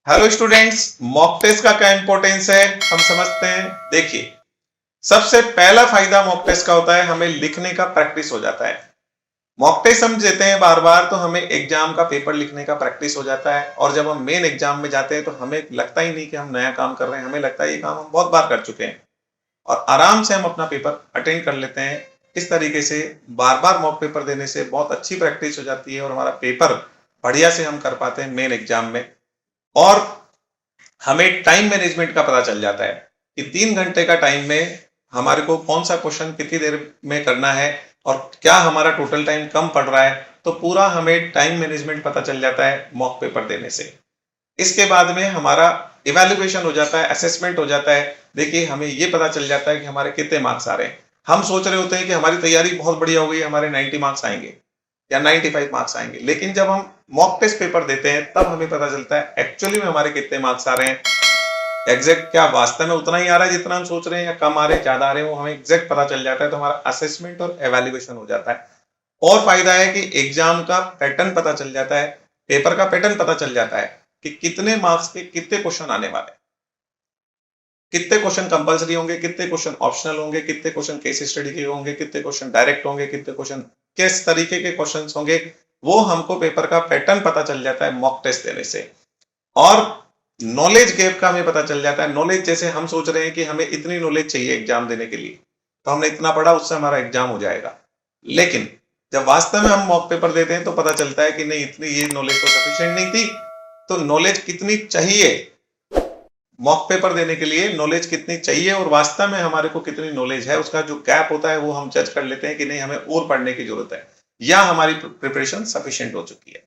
Hello students, mock test का क्या importance है हम समझते हैं। देखिए, सबसे पहला फायदा मॉक टेस्ट का होता है, हमें लिखने का प्रैक्टिस हो जाता है। मॉक टेस्ट हम देते हैं बार बार तो हमें एग्जाम का पेपर लिखने का प्रैक्टिस हो जाता है, और जब हम मेन एग्जाम में जाते हैं तो हमें लगता ही नहीं कि हम नया काम कर रहे हैं, हमें लगता है ये काम हम बहुत बार कर चुके हैं और आराम से हम अपना पेपर अटेंड कर लेते हैं। इस तरीके से बार बार मॉक पेपर देने से बहुत अच्छी प्रैक्टिस हो जाती है और हमारा पेपर बढ़िया से हम कर पाते हैं मेन एग्जाम में। और हमें टाइम मैनेजमेंट का पता चल जाता है कि 3 घंटे का टाइम में हमारे को कौन सा क्वेश्चन कितनी देर में करना है और क्या हमारा टोटल टाइम कम पड़ रहा है, तो पूरा हमें टाइम मैनेजमेंट पता चल जाता है मॉक पेपर देने से। इसके बाद में हमारा इवैल्यूएशन हो जाता है, असेसमेंट हो जाता है। देखिए, हमें ये पता चल जाता है कि हमारे कितने मार्क्स आ रहे हैं। हम सोच रहे होते हैं कि हमारी तैयारी बहुत बढ़िया हो गई, हमारे 90 मार्क्स आएंगे या 95 मार्क्स आएंगे, लेकिन जब हम मॉक टेस्ट पेपर देते हैं तब हमें पता चलता है एक्चुअली में हमारे कितने मार्क्स आ रहे हैं। एग्जैक्ट क्या वास्तव में उतना ही आ रहा है जितना हम सोच रहे हैं, या कम आ रहे हैं, ज्यादा आ रहे हैं, वो हमें एग्जैक्ट पता चल जाता है, तो हमारा असेसमेंट और एवेल्युएशन हो जाता है। और फायदा है कि एग्जाम का पैटर्न पता चल जाता है, पेपर का पैटर्न पता चल जाता है कि कितने मार्क्स के कितने क्वेश्चन आने वाले हैं, कितने क्वेश्चन कंपलसरी होंगे, कितने क्वेश्चन ऑप्शनल होंगे, कितने क्वेश्चन केस स्टडी के होंगे, कितने क्वेश्चन डायरेक्ट होंगे, कितने क्वेश्चन किस तरीके के क्वेश्चन होंगे। वो हमको पेपर का पैटर्न पता चल जाता है मॉक टेस्ट देने से। और नॉलेज गैप का हमें पता चल जाता है। नॉलेज, जैसे हम सोच रहे हैं कि हमें इतनी नॉलेज चाहिए एग्जाम देने के लिए, तो हमने इतना पढ़ा, उससे हमारा एग्जाम हो जाएगा। लेकिन जब वास्तव में हम मॉक पेपर देते हैं तो पता चलता है कि नहीं, इतनी ये नॉलेज तो सफिशिएंट नहीं थी। तो नॉलेज कितनी चाहिए मॉक पेपर देने के लिए, नॉलेज कितनी चाहिए और वास्तव में हमारे को कितनी नॉलेज है, उसका जो गैप होता है वो हम जज कर लेते हैं कि नहीं, हमें और पढ़ने की जरूरत है या हमारी प्रिपरेशन सफिशिएंट हो चुकी है।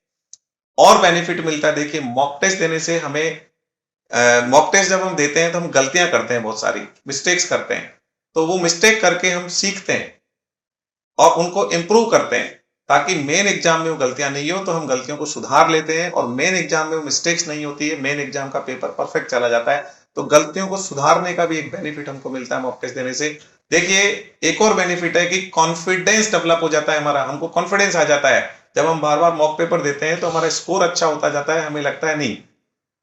और बेनिफिट मिलता है। देखिए, मॉक टेस्ट देने से हमें, मॉक टेस्ट जब हम देते हैं तो हम गलतियां करते हैं, बहुत सारी मिस्टेक्स करते हैं, तो वो मिस्टेक करके हम सीखते हैं और उनको इम्प्रूव करते हैं, ताकि मेन एग्जाम में वो गलतियां नहीं हो, तो हम गलतियों को सुधार लेते हैं और मेन एग्जाम में वो मिस्टेक्स नहीं होती है, मेन एग्जाम का पेपर परफेक्ट चला जाता है। तो गलतियों को सुधारने का भी एक बेनिफिट हमको मिलता है मॉक टेस्ट देने से। देखिए, एक और बेनिफिट है कि कॉन्फिडेंस डेवलप हो जाता है हमारा, हमको कॉन्फिडेंस आ जाता है। जब हम बार बार मॉक पेपर देते हैं तो हमारा स्कोर अच्छा होता जाता है, हमें लगता है नहीं,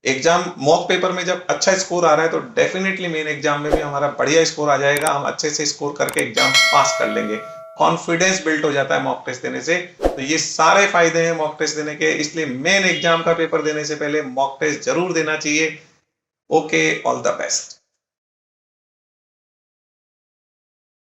एग्जाम मॉक पेपर में जब अच्छा स्कोर आ रहा है तो डेफिनेटली मेन एग्जाम में भी हमारा बढ़िया स्कोर आ जाएगा, हम अच्छे से स्कोर करके एग्जाम पास कर लेंगे। कॉन्फिडेंस बिल्ड हो जाता है मॉक टेस्ट देने से। तो ये सारे फायदे हैं मॉक टेस्ट देने के, इसलिए मेन एग्जाम का पेपर देने से पहले मॉक टेस्ट जरूर देना चाहिए। Okay, all the best.